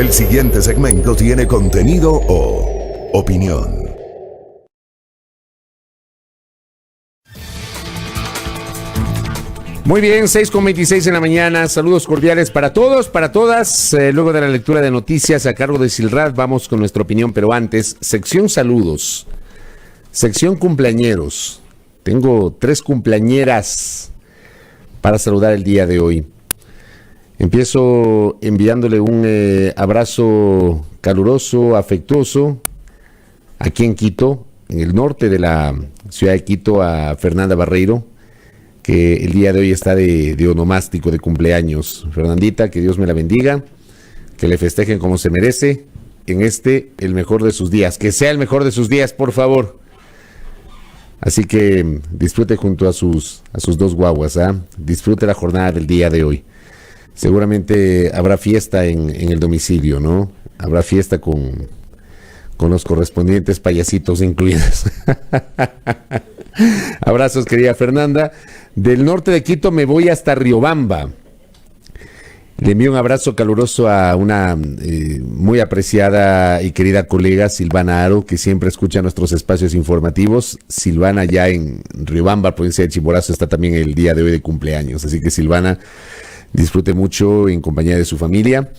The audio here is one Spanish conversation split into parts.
El siguiente segmento tiene contenido o opinión. Muy bien, 6:26 en la mañana. Saludos cordiales para todos, para todas. Luego de la lectura de noticias a cargo de Silrad, vamos con nuestra opinión, pero antes, sección saludos, sección cumpleañeros. Tengo 3 cumpleañeras para saludar el día de hoy. Empiezo enviándole un abrazo caluroso, afectuoso, aquí en Quito, en el norte de la ciudad de Quito, a Fernanda Barreiro, que el día de hoy está de onomástico, de cumpleaños. Fernandita, que Dios me la bendiga, que le festejen como se merece, en el mejor de sus días. Que sea el mejor de sus días, por favor. Así que disfrute junto a sus 2 guaguas, ¿ah? Disfrute la jornada del día de hoy. Seguramente habrá fiesta en el domicilio, ¿no? Habrá fiesta con los correspondientes payasitos incluidos. Abrazos, querida Fernanda. Del norte de Quito me voy hasta Riobamba. Le envío un abrazo caluroso a una muy apreciada y querida colega, Silvana Aro, que siempre escucha nuestros espacios informativos. Silvana, ya en Riobamba, provincia de Chimborazo, está también el día de hoy de cumpleaños. Así que, Silvana, disfrute mucho en compañía de su familia,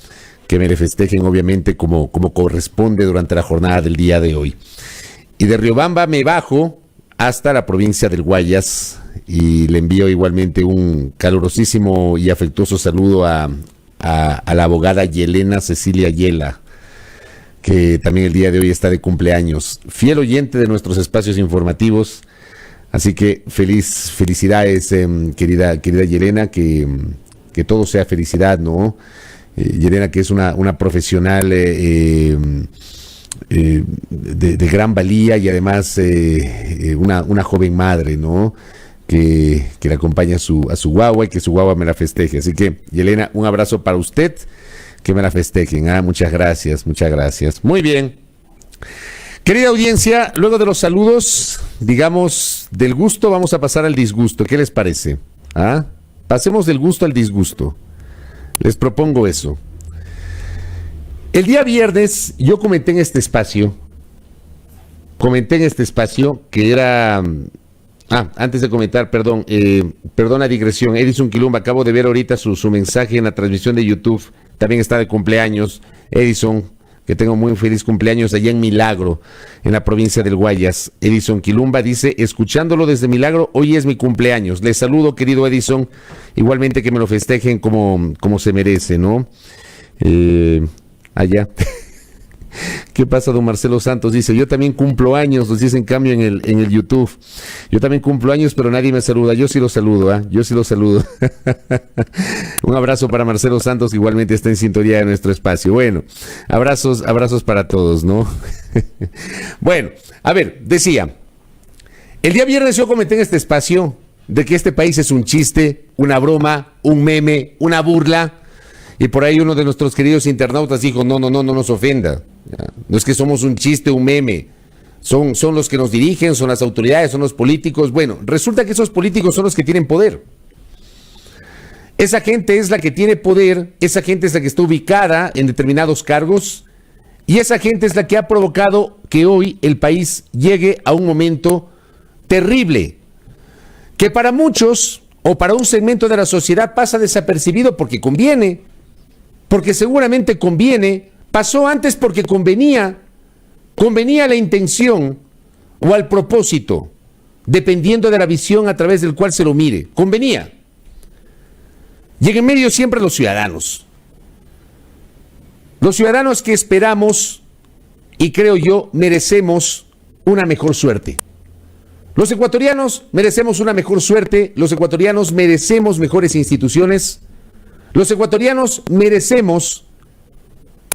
que me le festejen obviamente como corresponde durante la jornada del día de hoy. Y de Riobamba me bajo hasta la provincia del Guayas y le envío igualmente un calurosísimo y afectuoso saludo a la abogada Yelena Cecilia Yela, que también el día de hoy está de cumpleaños, fiel oyente de nuestros espacios informativos. Así que felicidades, querida Yelena, que todo sea felicidad, ¿no? Yelena, que es una profesional de gran valía y además una joven madre, ¿no? Que le acompaña a su guagua y que su guagua me la festeje. Así que, Yelena, un abrazo para usted, que me la festejen. Muchas gracias, muchas gracias. Muy bien. Querida audiencia, luego de los saludos, digamos, del gusto, vamos a pasar al disgusto. ¿Qué les parece? Pasemos del gusto al disgusto. Les propongo eso. El día viernes yo comenté en este espacio que era... antes de comentar, perdón la digresión. Edison Quilumba, acabo de ver ahorita su mensaje en la transmisión de YouTube. También está de cumpleaños. Edison, que tengo muy feliz cumpleaños allá en Milagro, en la provincia del Guayas. Edison Quilumba dice, escuchándolo desde Milagro, hoy es mi cumpleaños. Les saludo, querido Edison. Igualmente que me lo festejen como se merece, ¿no? Allá. ¿Qué pasa, don Marcelo Santos? Dice, yo también cumplo años, nos dice en cambio en el YouTube. Yo también cumplo años, pero nadie me saluda. Yo sí lo saludo, Yo sí lo saludo. Un abrazo para Marcelo Santos, que igualmente está en sintonía de nuestro espacio. Bueno, abrazos para todos, ¿no? Bueno, a ver, decía, el día viernes yo comenté en este espacio de que este país es un chiste, una broma, un meme, una burla. Y por ahí uno de nuestros queridos internautas dijo, no nos ofenda. No es que somos un chiste, un meme. Son los que nos dirigen, son las autoridades, son los políticos. Bueno, resulta que esos políticos son los que tienen poder. Esa gente es la que tiene poder, esa gente es la que está ubicada en determinados cargos y esa gente es la que ha provocado que hoy el país llegue a un momento terrible, que para muchos o para un segmento de la sociedad pasa desapercibido porque conviene. Porque seguramente conviene, pasó antes porque convenía la intención o al propósito, dependiendo de la visión a través del cual se lo mire, convenía. Y en medio siempre los ciudadanos que esperamos y creo yo merecemos una mejor suerte. Los ecuatorianos merecemos una mejor suerte, los ecuatorianos merecemos mejores instituciones. Los ecuatorianos merecemos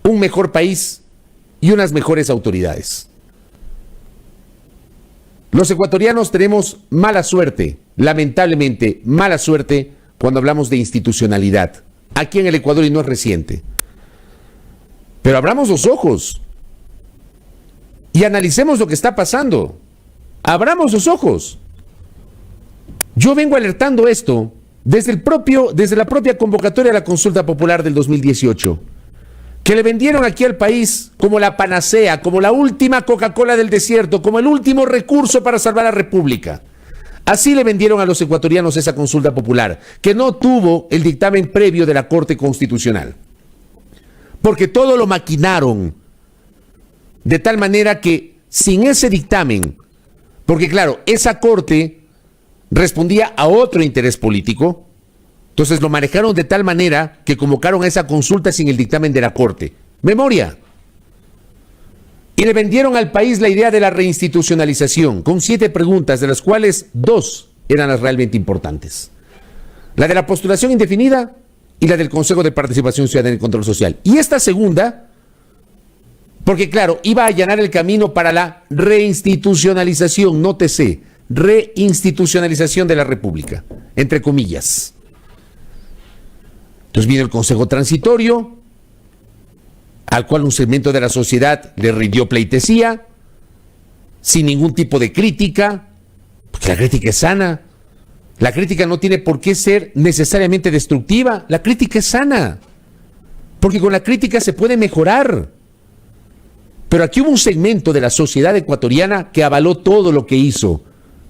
un mejor país y unas mejores autoridades. Los ecuatorianos tenemos mala suerte, lamentablemente mala suerte, cuando hablamos de institucionalidad. Aquí en el Ecuador y no es reciente. Pero abramos los ojos y analicemos lo que está pasando. Abramos los ojos. Yo vengo alertando esto desde la propia convocatoria a la consulta popular del 2018. que le vendieron aquí al país como la panacea, como la última Coca-Cola del desierto, como el último recurso para salvar a la República. Así le vendieron a los ecuatorianos esa consulta popular, que no tuvo el dictamen previo de la Corte Constitucional. Porque todo lo maquinaron de tal manera que sin ese dictamen, porque claro, esa Corte respondía a otro interés político, entonces lo manejaron de tal manera que convocaron a esa consulta sin el dictamen de la Corte. Memoria. Y le vendieron al país la idea de la reinstitucionalización, con 7 preguntas, de las cuales 2 eran las realmente importantes. La de la postulación indefinida y la del Consejo de Participación Ciudadana y Control Social. Y esta segunda, porque claro, iba a allanar el camino para la reinstitucionalización, nótese, reinstitucionalización de la República, entre comillas. Entonces vino el Consejo Transitorio, al cual un segmento de la sociedad le rindió pleitesía, sin ningún tipo de crítica, porque la crítica es sana. La crítica no tiene por qué ser necesariamente destructiva, la crítica es sana, porque con la crítica se puede mejorar. Pero aquí hubo un segmento de la sociedad ecuatoriana que avaló todo lo que hizo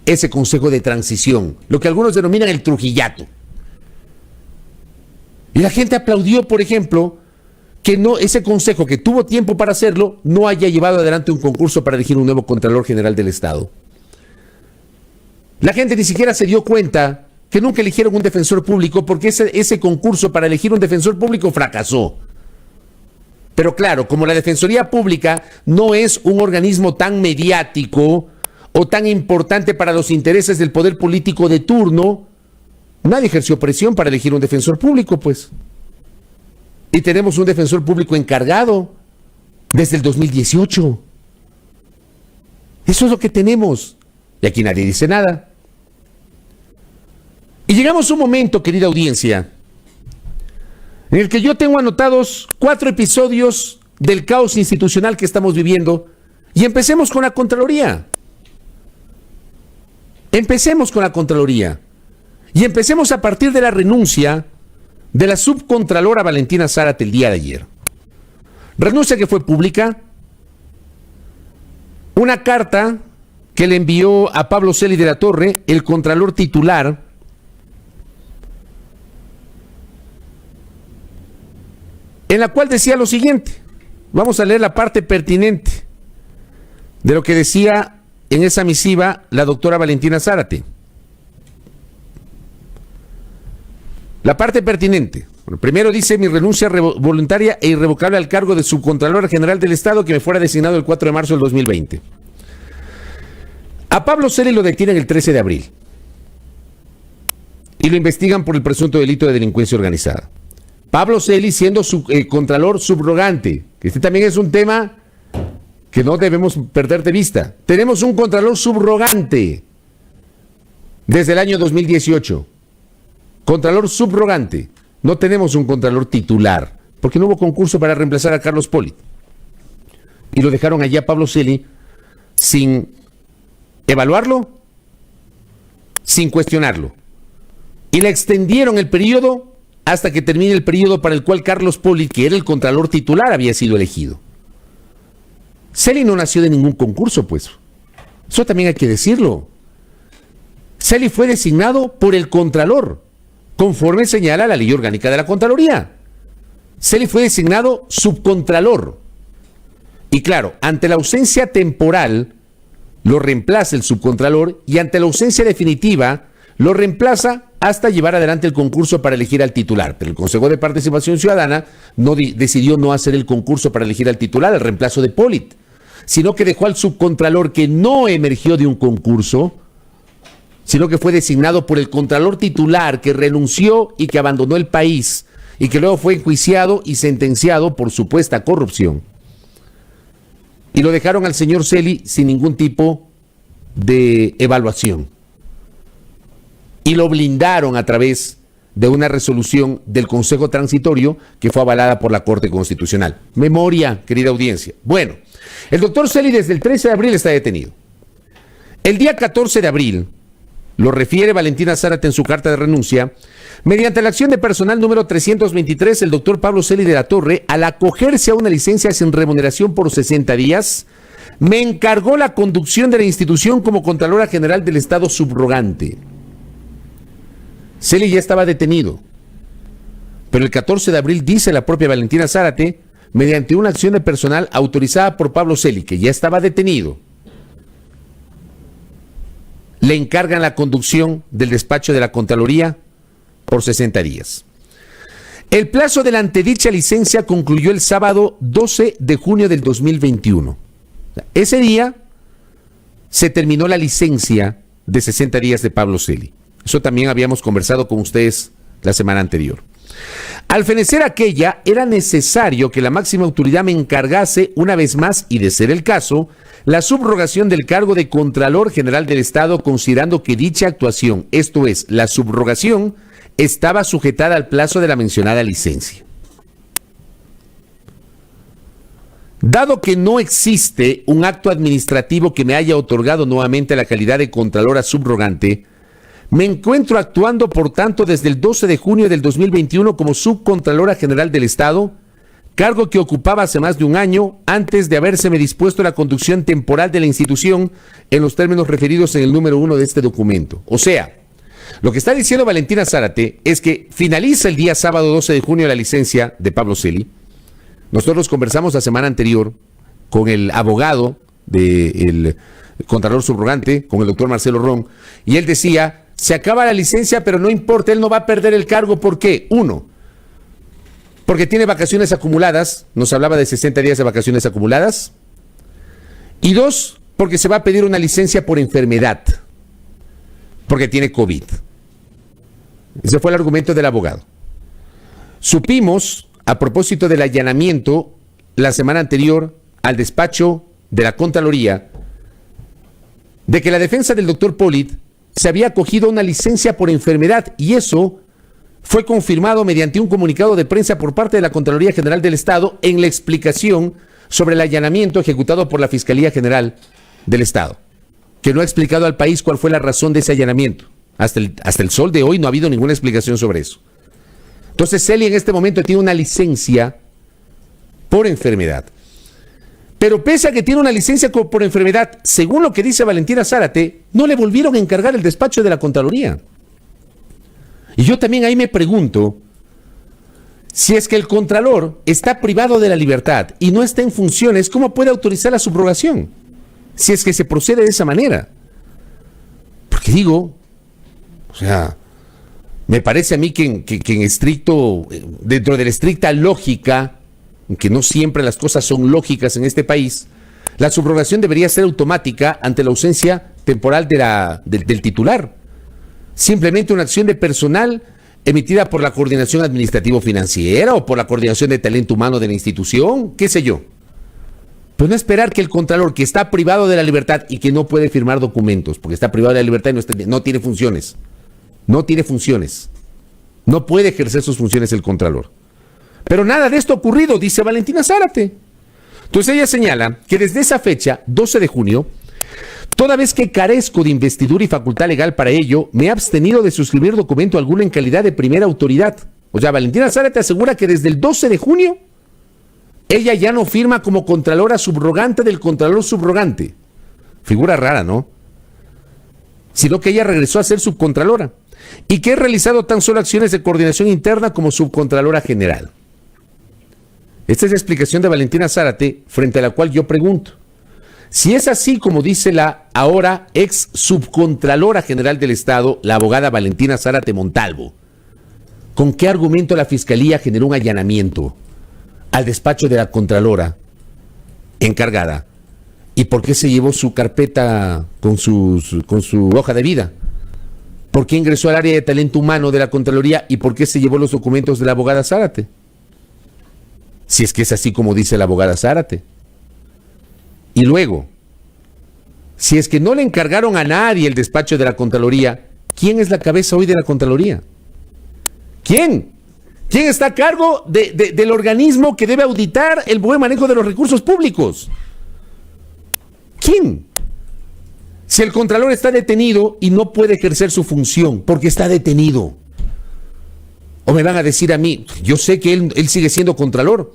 ese Consejo de Transición, lo que algunos denominan el Trujillato. Y la gente aplaudió, por ejemplo, que no, ese consejo que tuvo tiempo para hacerlo, no haya llevado adelante un concurso para elegir un nuevo Contralor General del Estado. La gente ni siquiera se dio cuenta que nunca eligieron un defensor público porque ese concurso para elegir un defensor público fracasó. Pero claro, como la Defensoría Pública no es un organismo tan mediático o tan importante para los intereses del poder político de turno, nadie ejerció presión para elegir un defensor público, pues. Y tenemos un defensor público encargado desde el 2018. Eso es lo que tenemos. Y aquí nadie dice nada. Y llegamos a un momento, querida audiencia, en el que yo tengo anotados 4 episodios del caos institucional que estamos viviendo. Y empecemos con la Contraloría. Empecemos con la Contraloría. Y empecemos a partir de la renuncia de la subcontralora Valentina Zárate el día de ayer. Renuncia que fue pública. Una carta que le envió a Pablo Celi de la Torre, el contralor titular, en la cual decía lo siguiente. Vamos a leer la parte pertinente de lo que decía en esa misiva la doctora Valentina Zárate. La parte pertinente. Bueno, primero dice: mi renuncia voluntaria e irrevocable al cargo de subcontralor general del Estado que me fuera designado el 4 de marzo del 2020. A Pablo Celi lo detienen el 13 de abril y lo investigan por el presunto delito de delincuencia organizada. Pablo Celi siendo contralor subrogante, que este también es un tema que no debemos perder de vista. Tenemos un contralor subrogante desde el año 2018. Contralor subrogante. No tenemos un contralor titular, porque no hubo concurso para reemplazar a Carlos Polit. Y lo dejaron allá a Pablo Celi sin evaluarlo, sin cuestionarlo. Y le extendieron el periodo hasta que termine el periodo para el cual Carlos Polit, que era el contralor titular, había sido elegido. Celi no nació de ningún concurso, pues. Eso también hay que decirlo. Celi fue designado por el contralor, conforme señala la ley orgánica de la Contraloría. Celi fue designado subcontralor. Y claro, ante la ausencia temporal, lo reemplaza el subcontralor, y ante la ausencia definitiva, lo reemplaza hasta llevar adelante el concurso para elegir al titular. Pero el Consejo de Participación Ciudadana decidió no hacer el concurso para elegir al titular, el reemplazo de Polit, sino que dejó al subcontralor, que no emergió de un concurso, sino que fue designado por el contralor titular, que renunció y que abandonó el país, y que luego fue enjuiciado y sentenciado por supuesta corrupción. Y lo dejaron al señor Celi sin ningún tipo de evaluación. Y lo blindaron a través de una resolución del Consejo Transitorio que fue avalada por la Corte Constitucional. Memoria, querida audiencia. Bueno, el doctor Celi desde el 13 de abril está detenido. El día 14 de abril, lo refiere Valentina Zárate en su carta de renuncia, mediante la acción de personal número 323, el doctor Pablo Celi de la Torre, al acogerse a una licencia sin remuneración por 60 días, me encargó la conducción de la institución como Contralora General del Estado subrogante. Celi ya estaba detenido, pero el 14 de abril, dice la propia Valentina Zárate, mediante una acción de personal autorizada por Pablo Celi, que ya estaba detenido, le encargan la conducción del despacho de la Contraloría por 60 días. El plazo de la antedicha licencia concluyó el sábado 12 de junio del 2021. Ese día se terminó la licencia de 60 días de Pablo Celi. Eso también habíamos conversado con ustedes la semana anterior. Al fenecer aquella, era necesario que la máxima autoridad me encargase, una vez más, y de ser el caso, la subrogación del cargo de Contralor General del Estado, considerando que dicha actuación, esto es, la subrogación, estaba sujetada al plazo de la mencionada licencia. Dado que no existe un acto administrativo que me haya otorgado nuevamente la calidad de Contralora subrogante, me encuentro actuando, por tanto, desde el 12 de junio del 2021 como Subcontralora General del Estado, cargo que ocupaba hace más de un año antes de habérseme dispuesto la conducción temporal de la institución en los términos referidos en el número 1 de este documento. O sea, lo que está diciendo Valentina Zárate es que finaliza el día sábado 12 de junio la licencia de Pablo Celi. Nosotros conversamos la semana anterior con el abogado del Contralor subrogante, con el doctor Marcelo Ron, y él decía, se acaba la licencia, pero no importa, él no va a perder el cargo. ¿Por qué? Uno, porque tiene vacaciones acumuladas, nos hablaba de 60 días de vacaciones acumuladas, y dos, porque se va a pedir una licencia por enfermedad, porque tiene COVID. Ese fue el argumento del abogado. Supimos, a propósito del allanamiento la semana anterior al despacho de la Contraloría, de que la defensa del doctor Polit se había acogido a una licencia por enfermedad, y eso fue confirmado mediante un comunicado de prensa por parte de la Contraloría General del Estado en la explicación sobre el allanamiento ejecutado por la Fiscalía General del Estado, que no ha explicado al país cuál fue la razón de ese allanamiento. Hasta el sol de hoy no ha habido ninguna explicación sobre eso. Entonces Celi en este momento tiene una licencia por enfermedad. Pero pese a que tiene una licencia por enfermedad, según lo que dice Valentina Zárate, no le volvieron a encargar el despacho de la Contraloría. Y yo también ahí me pregunto, si es que el Contralor está privado de la libertad y no está en funciones, ¿cómo puede autorizar la subrogación? Si es que se procede de esa manera. Porque digo, o sea, me parece a mí que en estricto, dentro de la estricta lógica, que no siempre las cosas son lógicas en este país, la subrogación debería ser automática ante la ausencia temporal del titular. Simplemente una acción de personal emitida por la Coordinación Administrativo-Financiera o por la Coordinación de Talento Humano de la institución, qué sé yo. Pero no esperar que el Contralor, que está privado de la libertad y que no puede firmar documentos, porque está privado de la libertad y no tiene funciones, no puede ejercer sus funciones el Contralor. Pero nada de esto ha ocurrido, dice Valentina Zárate. Entonces ella señala que desde esa fecha, 12 de junio, toda vez que carezco de investidura y facultad legal para ello, me he abstenido de suscribir documento alguno en calidad de primera autoridad. O sea, Valentina Zárate asegura que desde el 12 de junio, ella ya no firma como Contralora subrogante del Contralor subrogante. Figura rara, ¿no? Sino que ella regresó a ser subcontralora y que he realizado tan solo acciones de coordinación interna como subcontralora general. Esta es la explicación de Valentina Zárate, frente a la cual yo pregunto, si es así como dice la ahora ex subcontralora general del Estado, la abogada Valentina Zárate Montalvo, ¿con qué argumento la Fiscalía generó un allanamiento al despacho de la Contralora encargada? ¿Y por qué se llevó su carpeta con su hoja de vida? ¿Por qué ingresó al área de talento humano de la Contraloría y por qué se llevó los documentos de la abogada Zárate? Si es que es así como dice la abogada Zárate. Y luego, si es que no le encargaron a nadie el despacho de la Contraloría, ¿quién es la cabeza hoy de la Contraloría? ¿Quién? ¿Quién está a cargo del organismo que debe auditar el buen manejo de los recursos públicos? ¿Quién? Si el Contralor está detenido y no puede ejercer su función porque está detenido, o me van a decir a mí, yo sé que él sigue siendo Contralor,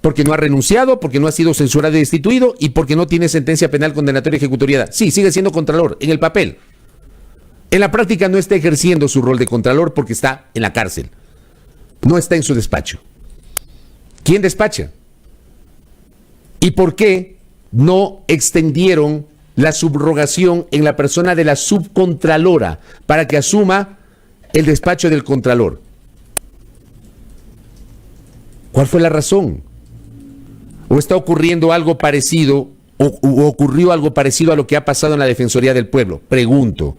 porque no ha renunciado, porque no ha sido censurado y destituido y porque no tiene sentencia penal condenatoria ejecutoriada. Sí, sigue siendo Contralor en el papel. En la práctica no está ejerciendo su rol de Contralor porque está en la cárcel. No está en su despacho. ¿Quién despacha? ¿Y por qué no extendieron la subrogación en la persona de la subcontralora para que asuma el despacho del Contralor? ¿Cuál fue la razón? ¿O está ocurriendo algo parecido o ocurrió algo parecido a lo que ha pasado en la Defensoría del Pueblo? Pregunto.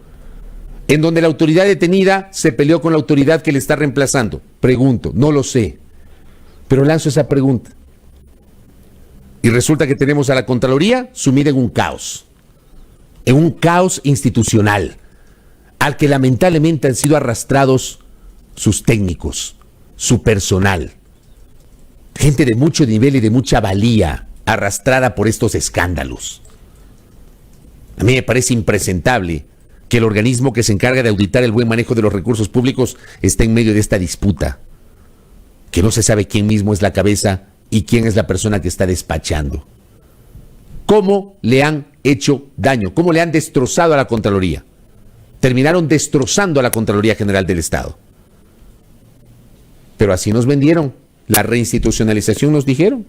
En donde la autoridad detenida se peleó con la autoridad que le está reemplazando. Pregunto, no lo sé. Pero lanzo esa pregunta. Y resulta que tenemos a la Contraloría sumida en un caos institucional, al que lamentablemente han sido arrastrados sus técnicos, su personal. Gente de mucho nivel y de mucha valía arrastrada por estos escándalos. A mí me parece impresentable que el organismo que se encarga de auditar el buen manejo de los recursos públicos esté en medio de esta disputa, que no se sabe quién mismo es la cabeza y quién es la persona que está despachando. ¿Cómo le han hecho daño? ¿Cómo le han destrozado a la Contraloría? Terminaron destrozando a la Contraloría General del Estado. Pero así nos vendieron. La reinstitucionalización nos dijeron.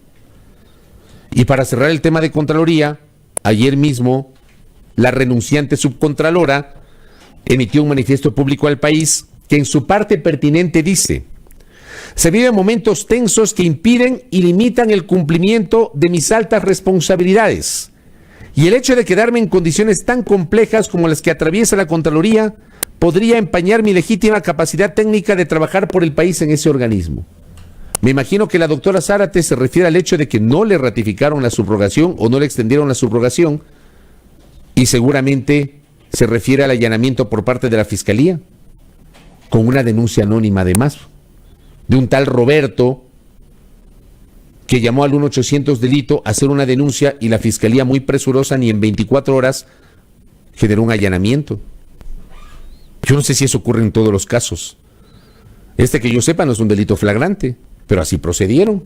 Y para cerrar el tema de Contraloría, ayer mismo la renunciante subcontralora emitió un manifiesto público al país que en su parte pertinente dice: se viven momentos tensos que impiden y limitan el cumplimiento de mis altas responsabilidades. Y el hecho de quedarme en condiciones tan complejas como las que atraviesa la Contraloría podría empañar mi legítima capacidad técnica de trabajar por el país en ese organismo. Me imagino que la doctora Zárate se refiere al hecho de que no le ratificaron la subrogación o no le extendieron la subrogación, y seguramente se refiere al allanamiento por parte de la Fiscalía, con una denuncia anónima además, de un tal Roberto, que llamó al 1-800 delito a hacer una denuncia y la Fiscalía, muy presurosa, ni en 24 horas generó un allanamiento. Yo no sé si eso ocurre en todos los casos. Este, que yo sepa, no es un delito flagrante, pero así procedieron.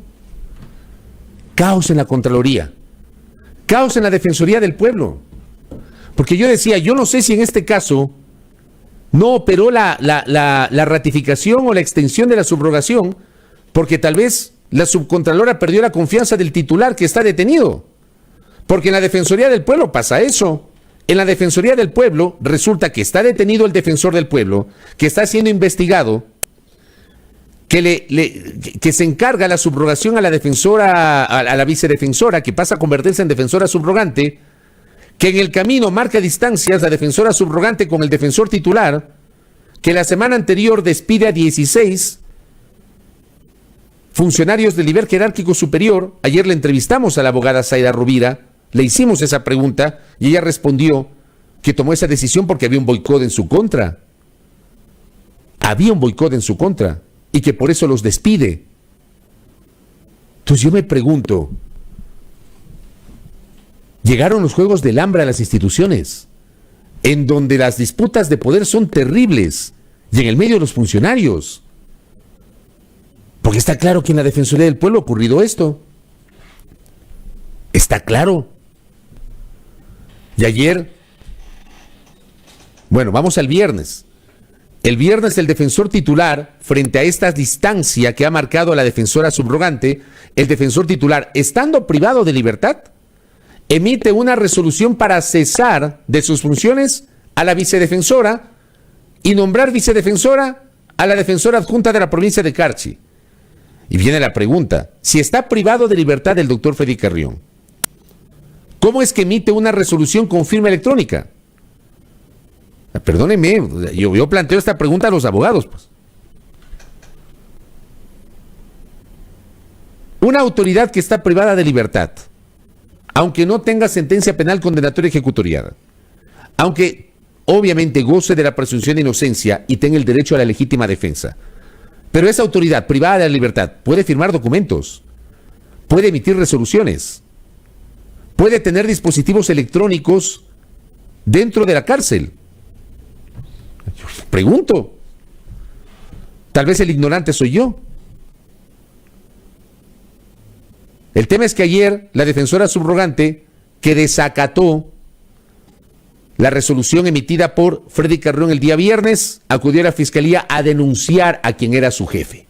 Caos en la Contraloría, caos en la Defensoría del Pueblo. Porque yo decía, yo no sé si en este caso no operó la ratificación o la extensión de la subrogación, porque tal vez la subcontralora perdió la confianza del titular que está detenido. Porque en la Defensoría del Pueblo pasa eso. En la Defensoría del Pueblo resulta que está detenido el defensor del pueblo, que está siendo investigado, que se encarga la subrogación a la defensora, a la vicedefensora, que pasa a convertirse en defensora subrogante, que en el camino marca distancias la defensora subrogante con el defensor titular, que la semana anterior despide a 16 funcionarios del nivel jerárquico superior. Ayer le entrevistamos a la abogada Zaida Rovira, le hicimos esa pregunta y ella respondió que tomó esa decisión porque había un boicot en su contra. Había un boicot en su contra y que por eso los despide. Entonces yo me pregunto, llegaron los juegos del hambre a las instituciones, en donde las disputas de poder son terribles, y en el medio de los funcionarios. Porque está claro que en la Defensoría del Pueblo ha ocurrido esto. Está claro. Y ayer, bueno, vamos al viernes. El viernes el defensor titular, frente a esta distancia que ha marcado la defensora subrogante, el defensor titular, estando privado de libertad, emite una resolución para cesar de sus funciones a la vicedefensora y nombrar vicedefensora a la defensora adjunta de la provincia de Carchi. Y viene la pregunta, si está privado de libertad el doctor Freddy Carrión, ¿cómo es que emite una resolución con firma electrónica? Perdónenme, yo planteo esta pregunta a los abogados, pues. Una autoridad que está privada de libertad, aunque no tenga sentencia penal condenatoria ejecutoriada, aunque obviamente goce de la presunción de inocencia y tenga el derecho a la legítima defensa, pero esa autoridad privada de la libertad puede firmar documentos, puede emitir resoluciones, puede tener dispositivos electrónicos dentro de la cárcel? Yo pregunto. Tal vez el ignorante soy yo. El tema es que ayer la defensora subrogante, que desacató la resolución emitida por Freddy Carrión el día viernes, acudió a la fiscalía a denunciar a quien era su jefe.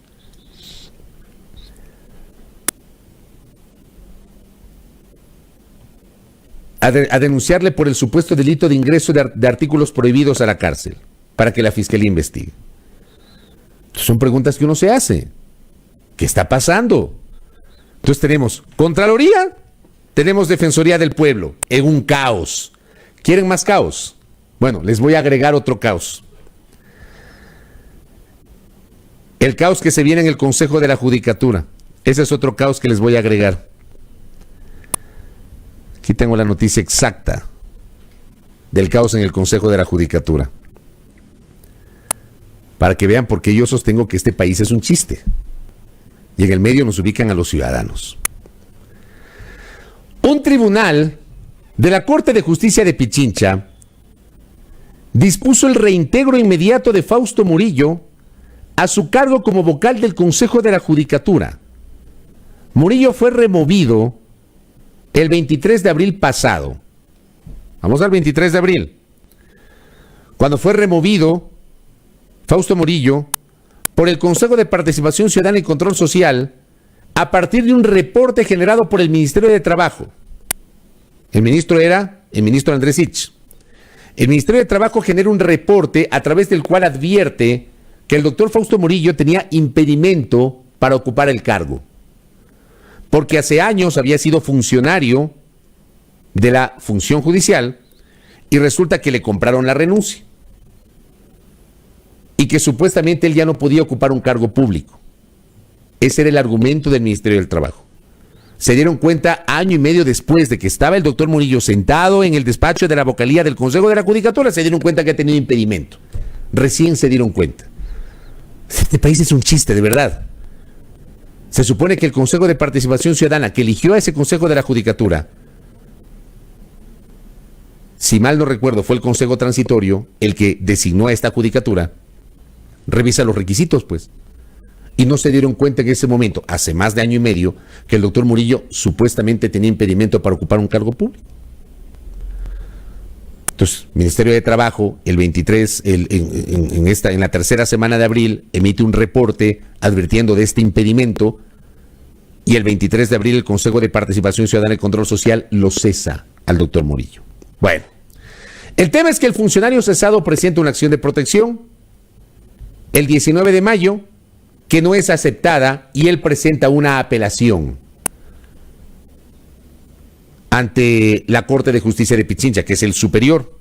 A denunciarle por el supuesto delito de ingreso de artículos prohibidos a la cárcel, para que la fiscalía investigue. Son preguntas que uno se hace. ¿Qué está pasando? Entonces tenemos Contraloría, tenemos Defensoría del Pueblo, en un caos. ¿Quieren más caos? Bueno, les voy a agregar otro caos. El caos que se viene en el Consejo de la Judicatura. Ese es otro caos que les voy a agregar. Aquí tengo la noticia exacta del caos en el Consejo de la Judicatura. Para que vean por qué yo sostengo que este país es un chiste. Y en el medio nos ubican a los ciudadanos. Un tribunal de la Corte de Justicia de Pichincha dispuso el reintegro inmediato de Fausto Murillo a su cargo como vocal del Consejo de la Judicatura. Murillo fue removido el 23 de abril pasado. Vamos al 23 de abril. Cuando fue removido Fausto Murillo por el Consejo de Participación Ciudadana y Control Social a partir de un reporte generado por el Ministerio de Trabajo. El ministro era el ministro Andrés Sitch. El Ministerio de Trabajo genera un reporte a través del cual advierte que el doctor Fausto Murillo tenía impedimento para ocupar el cargo, porque hace años había sido funcionario de la función judicial y resulta que le compraron la renuncia y que supuestamente él ya no podía ocupar un cargo público. Ese era el argumento del Ministerio del Trabajo. Se dieron cuenta año y medio después de que estaba el doctor Murillo sentado en el despacho de la vocalía del Consejo de la Judicatura, se dieron cuenta que ha tenido impedimento. Recién se dieron cuenta. Este país es un chiste, de verdad. Se supone que el Consejo de Participación Ciudadana, que eligió a ese Consejo de la Judicatura, si mal no recuerdo, fue el Consejo Transitorio el que designó a esta Judicatura, revisa los requisitos, pues. Y no se dieron cuenta en ese momento, hace más de año y medio, que el doctor Murillo supuestamente tenía impedimento para ocupar un cargo público. Entonces, Ministerio de Trabajo, el 23, en la tercera semana de abril, emite un reporte advirtiendo de este impedimento, y el 23 de abril el Consejo de Participación Ciudadana y Control Social lo cesa al doctor Murillo. Bueno, el tema es que el funcionario cesado presenta una acción de protección el 19 de mayo, que no es aceptada, y él presenta una apelación ante la Corte de Justicia de Pichincha, que es el superior.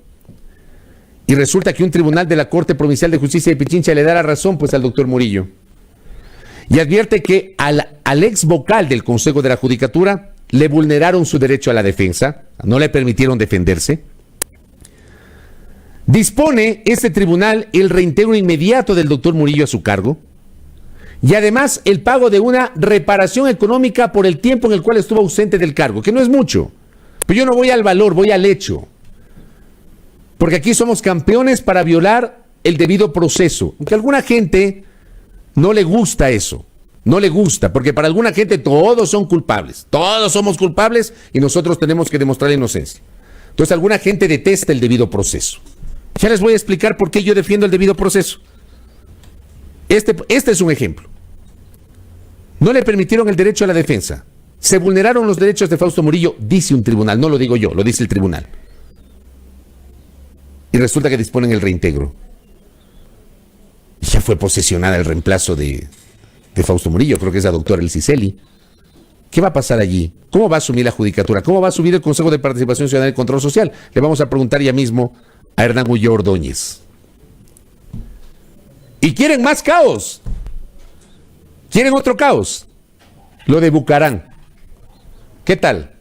Y resulta que un tribunal de la Corte Provincial de Justicia de Pichincha le da la razón, pues, al doctor Murillo. Y advierte que al ex vocal del Consejo de la Judicatura le vulneraron su derecho a la defensa, no le permitieron defenderse. Dispone este tribunal el reintegro inmediato del doctor Murillo a su cargo, y además el pago de una reparación económica por el tiempo en el cual estuvo ausente del cargo, que no es mucho. Pero yo no voy al valor, voy al hecho. Porque aquí somos campeones para violar el debido proceso. Aunque a alguna gente no le gusta eso. No le gusta, porque para alguna gente todos son culpables. Todos somos culpables y nosotros tenemos que demostrar la inocencia. Entonces alguna gente detesta el debido proceso. Ya les voy a explicar por qué yo defiendo el debido proceso. Este es un ejemplo. No le permitieron el derecho a la defensa. Se vulneraron los derechos de Fausto Murillo, dice un tribunal, no lo digo yo, lo dice el tribunal. Y resulta que disponen el reintegro. Ya fue posesionada el reemplazo de Fausto Murillo, creo que es la doctora El Ciceli. ¿Qué va a pasar allí? ¿Cómo va a asumir la judicatura? ¿Cómo va a asumir el Consejo de Participación Ciudadana y Control Social? Le vamos a preguntar ya mismo a Hernán Ulloa Ordóñez. ¿Y quieren más caos? ¿Quieren otro caos? Lo de Bucarán. ¿Qué tal?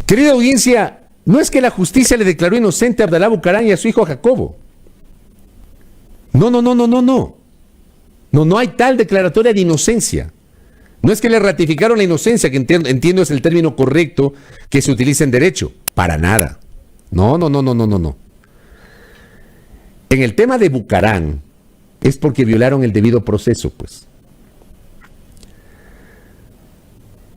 Querida audiencia, no es que la justicia le declaró inocente a Abdalá Bucarán y a su hijo Jacobo. No. No hay tal declaratoria de inocencia. No es que le ratificaron la inocencia, que entiendo es el término correcto que se utiliza en derecho. Para nada. No. En el tema de Bucarán es porque violaron el debido proceso, pues.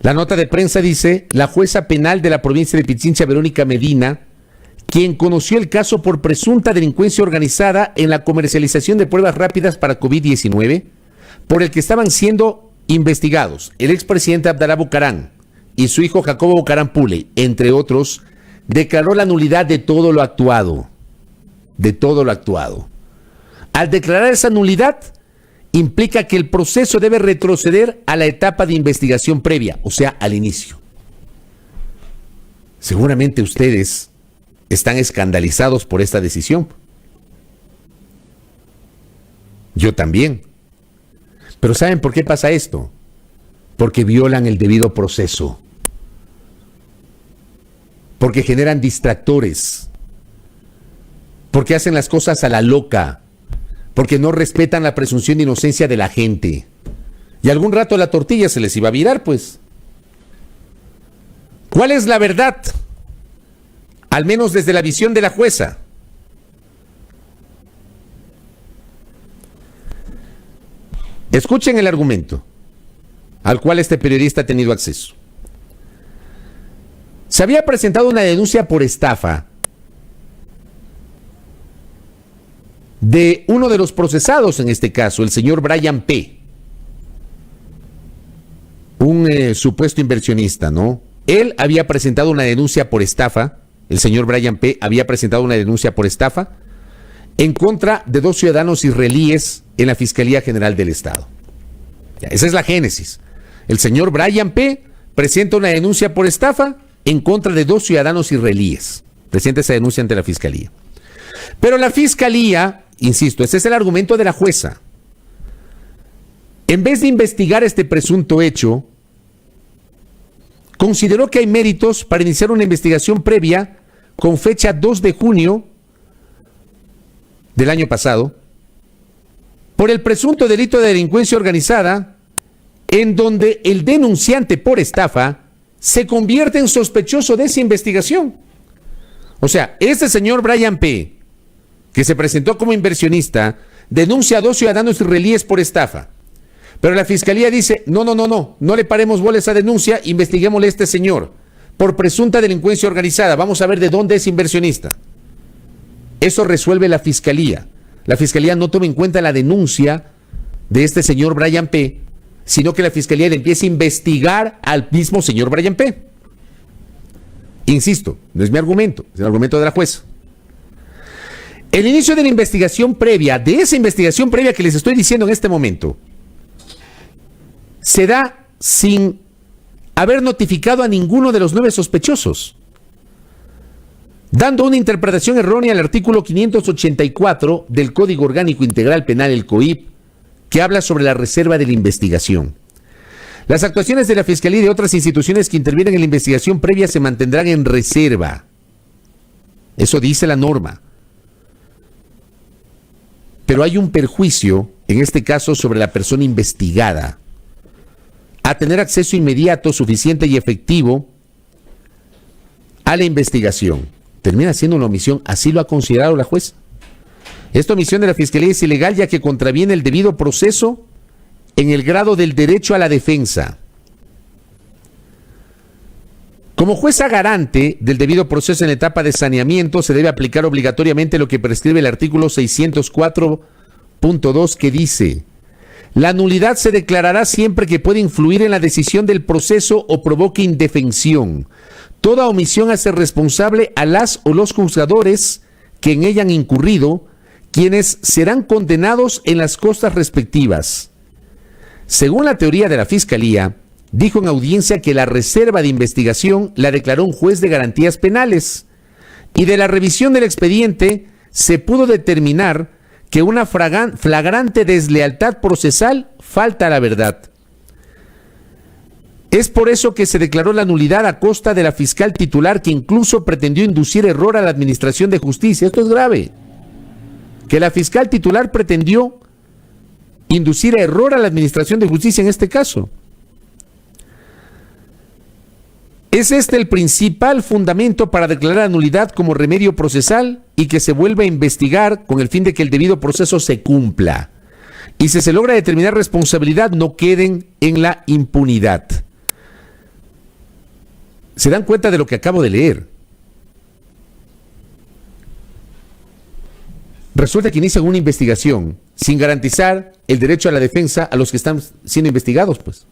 La nota de prensa dice, la jueza penal de la provincia de Pichincha, Verónica Medina, quien conoció el caso por presunta delincuencia organizada en la comercialización de pruebas rápidas para COVID-19, por el que estaban siendo investigados el expresidente Abdalá Bucarán y su hijo Jacobo Bucarán Pule, entre otros, declaró la nulidad de todo lo actuado. Al declarar esa nulidad, implica que el proceso debe retroceder a la etapa de investigación previa, o sea, al inicio. Seguramente ustedes están escandalizados por esta decisión. Yo también. Pero ¿saben por qué pasa esto? Porque violan el debido proceso. Porque generan distractores. Porque hacen las cosas a la loca. Porque no respetan la presunción de inocencia de la gente. Y algún rato la tortilla se les iba a virar, pues. ¿Cuál es la verdad? Al menos desde la visión de la jueza. Escuchen el argumento al cual este periodista ha tenido acceso. Se había presentado una denuncia por estafa de uno de los procesados en este caso, el señor Brian P., un supuesto inversionista, ¿no? Él había presentado una denuncia por estafa, el señor Brian P. había presentado una denuncia por estafa en contra de 2 ciudadanos israelíes en la Fiscalía General del Estado. Ya, esa es la génesis. El señor Brian P. presenta una denuncia por estafa en contra de 2 ciudadanos israelíes. Presenta esa denuncia ante la Fiscalía. Pero la Fiscalía, insisto, ese es el argumento de la jueza, en vez de investigar este presunto hecho, consideró que hay méritos para iniciar una investigación previa con fecha 2 de junio del año pasado por el presunto delito de delincuencia organizada, en donde el denunciante por estafa se convierte en sospechoso de esa investigación. O sea, este señor Brian P., que se presentó como inversionista, denuncia a 2 ciudadanos israelíes por estafa. Pero la Fiscalía dice, no le paremos bola a esa denuncia, investiguémosle a este señor por presunta delincuencia organizada, vamos a ver de dónde es inversionista. Eso resuelve la Fiscalía. La Fiscalía no toma en cuenta la denuncia de este señor Brian P., sino que la Fiscalía le empieza a investigar al mismo señor Brian P. Insisto, no es mi argumento, es el argumento de la jueza. El inicio de la investigación previa, de esa investigación previa que les estoy diciendo en este momento, se da sin haber notificado a ninguno de los 9 sospechosos, dando una interpretación errónea al artículo 584 del Código Orgánico Integral Penal, el COIP, que habla sobre la reserva de la investigación. Las actuaciones de la Fiscalía y de otras instituciones que intervienen en la investigación previa se mantendrán en reserva. Eso dice la norma. Pero hay un perjuicio, en este caso, sobre la persona investigada, a tener acceso inmediato, suficiente y efectivo a la investigación. Termina siendo una omisión, así lo ha considerado la jueza. Esta omisión de la Fiscalía es ilegal ya que contraviene el debido proceso en el grado del derecho a la defensa. Como jueza garante del debido proceso en etapa de saneamiento, se debe aplicar obligatoriamente lo que prescribe el artículo 604.2, que dice: la nulidad se declarará siempre que pueda influir en la decisión del proceso o provoque indefensión. Toda omisión hace responsable a las o los juzgadores que en ella han incurrido, quienes serán condenados en las costas respectivas. Según la teoría de la Fiscalía, dijo en audiencia que la reserva de investigación la declaró un juez de garantías penales y de la revisión del expediente se pudo determinar que una flagrante deslealtad procesal falta a la verdad. Es por eso que se declaró la nulidad a costa de la fiscal titular, que incluso pretendió inducir error a la Administración de Justicia. Esto es grave. Que la fiscal titular pretendió inducir error a la Administración de Justicia en este caso. ¿Es este el principal fundamento para declarar nulidad como remedio procesal y que se vuelva a investigar con el fin de que el debido proceso se cumpla? Y si se logra determinar responsabilidad, no queden en la impunidad. ¿Se dan cuenta de lo que acabo de leer? Resulta que inician una investigación sin garantizar el derecho a la defensa a los que están siendo investigados, pues.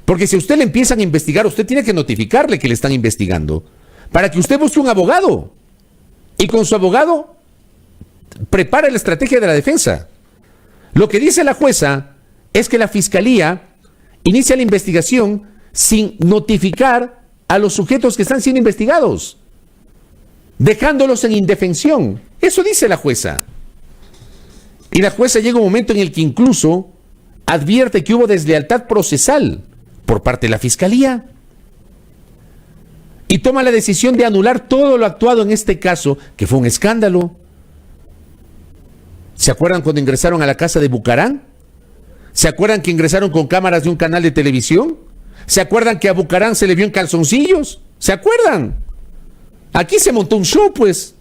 Porque si a usted le empiezan a investigar, usted tiene que notificarle que le están investigando para que usted busque un abogado y con su abogado prepare la estrategia de la defensa. Lo que dice la jueza es que la fiscalía inicia la investigación sin notificar a los sujetos que están siendo investigados, dejándolos en indefensión. Eso dice la jueza. Y la jueza llega un momento en el que incluso advierte que hubo deslealtad procesal por parte de la fiscalía y toma la decisión de anular todo lo actuado en este caso, que fue un escándalo. ¿Se acuerdan cuando ingresaron a la casa de Bucarán? ¿Se acuerdan que ingresaron con cámaras de un canal de televisión? ¿Se acuerdan que a Bucarán se le vio en calzoncillos? ¿Se acuerdan? Aquí se montó un show, pues.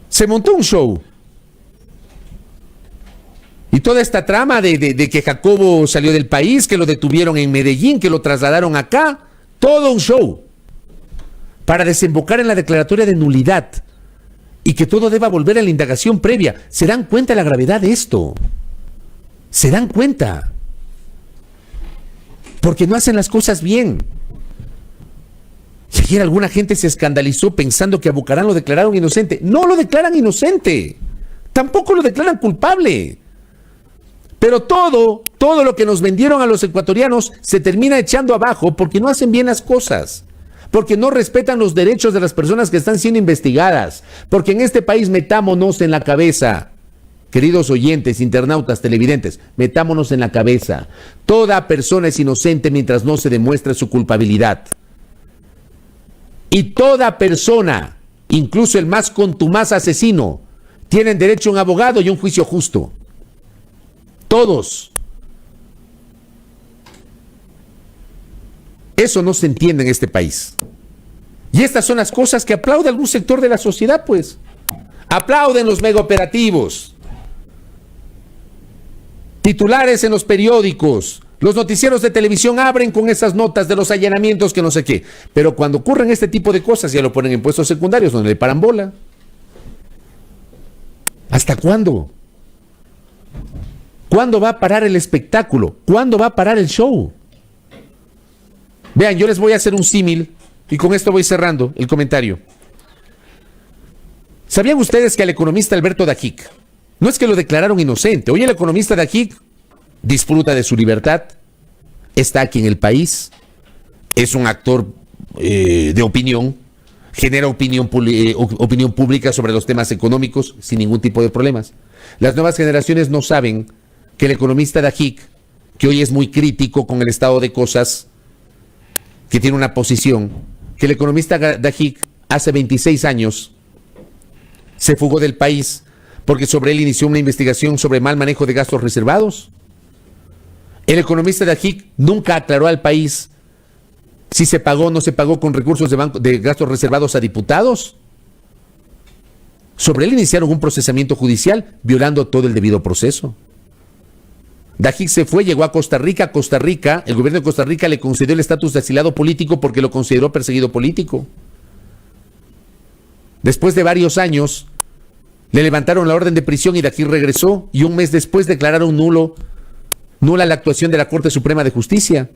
Se montó un show. Y toda esta trama de que Jacobo salió del país, que lo detuvieron en Medellín, que lo trasladaron acá, todo un show para desembocar en la declaratoria de nulidad y que todo deba volver a la indagación previa. ¿Se dan cuenta de la gravedad de esto? ¿Se dan cuenta? Porque no hacen las cosas bien. Y ayer alguna gente se escandalizó pensando que a Bucarán lo declararon inocente. No lo declaran inocente. Tampoco lo declaran culpable. Pero todo lo que nos vendieron a los ecuatorianos se termina echando abajo porque no hacen bien las cosas, porque no respetan los derechos de las personas que están siendo investigadas, porque en este país metámonos en la cabeza, queridos oyentes, internautas, televidentes, metámonos en la cabeza. Toda persona es inocente mientras no se demuestre su culpabilidad. Y toda persona, incluso el más contumaz asesino, tienen derecho a un abogado y un juicio justo. Todos. Eso no se entiende en este país. Y estas son las cosas que aplaude algún sector de la sociedad, pues. Aplauden los megaoperativos. Titulares en los periódicos. Los noticieros de televisión abren con esas notas de los allanamientos que no sé qué. Pero cuando ocurren este tipo de cosas ya lo ponen en puestos secundarios donde le paran bola. ¿Hasta cuándo? ¿Cuándo va a parar el espectáculo? ¿Cuándo va a parar el show? Vean, yo les voy a hacer un símil y con esto voy cerrando el comentario. ¿Sabían ustedes que al economista Alberto Dajic, no es que lo declararon inocente? Hoy el economista Dajic disfruta de su libertad, está aquí en el país, es un actor de opinión, genera opinión pública sobre los temas económicos sin ningún tipo de problemas. Las nuevas generaciones no saben que el economista Dajic, que hoy es muy crítico con el estado de cosas, que tiene una posición, que el economista Dajic hace 26 años se fugó del país porque sobre él inició una investigación sobre mal manejo de gastos reservados. El economista Dajic nunca aclaró al país si se pagó o no se pagó con recursos de gastos reservados a diputados. Sobre él iniciaron un procesamiento judicial violando todo el debido proceso. Dajic se fue, llegó a Costa Rica. El gobierno de Costa Rica le concedió el estatus de asilado político porque lo consideró perseguido político. Después de varios años, le levantaron la orden de prisión y Dajic regresó y un mes después declararon nula la actuación de la Corte Suprema de Justicia.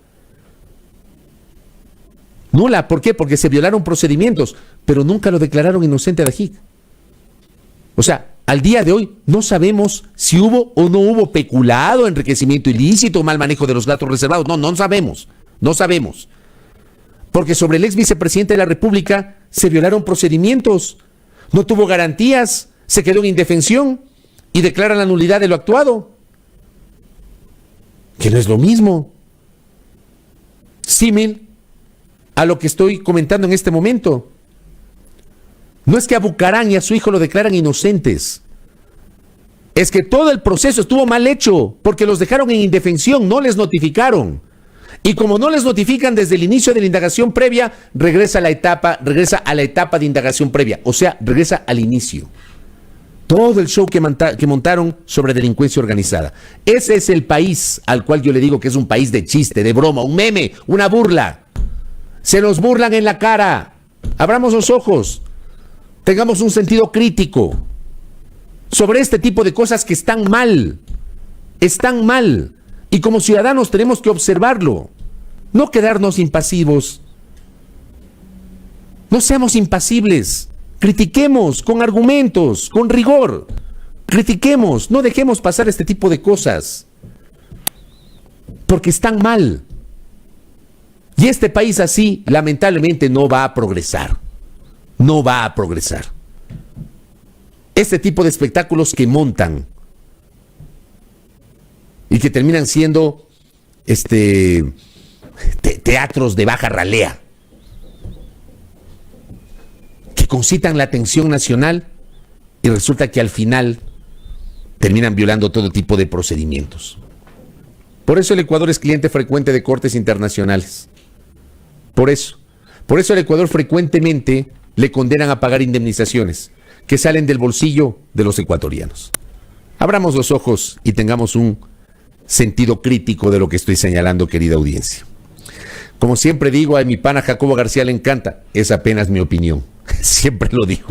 Nula, ¿por qué? Porque se violaron procedimientos, pero nunca lo declararon inocente a Dajic. O sea, al día de hoy no sabemos si hubo o no hubo peculado, enriquecimiento ilícito, mal manejo de los gastos reservados. No sabemos. Porque sobre el ex vicepresidente de la República se violaron procedimientos, no tuvo garantías, se quedó en indefensión y declaran la nulidad de lo actuado. Que no es lo mismo. Símil a lo que estoy comentando en este momento. No es que a Bucarán y a su hijo lo declaran inocentes. Es que todo el proceso estuvo mal hecho porque los dejaron en indefensión, no les notificaron. Y como no les notifican desde el inicio de la indagación previa, regresa a la etapa de indagación previa, o sea, regresa al inicio. Todo el show que montaron sobre delincuencia organizada. Ese es el país al cual yo le digo que es un país de chiste, de broma, un meme, una burla. Se nos burlan en la cara. Abramos los ojos. Tengamos un sentido crítico sobre este tipo de cosas que están mal. Están mal. Y como ciudadanos tenemos que observarlo. No quedarnos impasivos. No seamos impasibles. Critiquemos con argumentos, con rigor. Critiquemos, no dejemos pasar este tipo de cosas. Porque están mal. Y este país así, lamentablemente, no va a progresar. No va a progresar. Este tipo de espectáculos que montan y que terminan siendo teatros de baja ralea, que concitan la atención nacional y resulta que al final terminan violando todo tipo de procedimientos. Por eso el Ecuador es cliente frecuente de cortes internacionales. Por eso el Ecuador frecuentemente le condenan a pagar indemnizaciones que salen del bolsillo de los ecuatorianos. Abramos los ojos y tengamos un sentido crítico de lo que estoy señalando, querida audiencia. Como siempre digo, a mi pana Jacobo García le encanta, es apenas mi opinión. Siempre lo digo.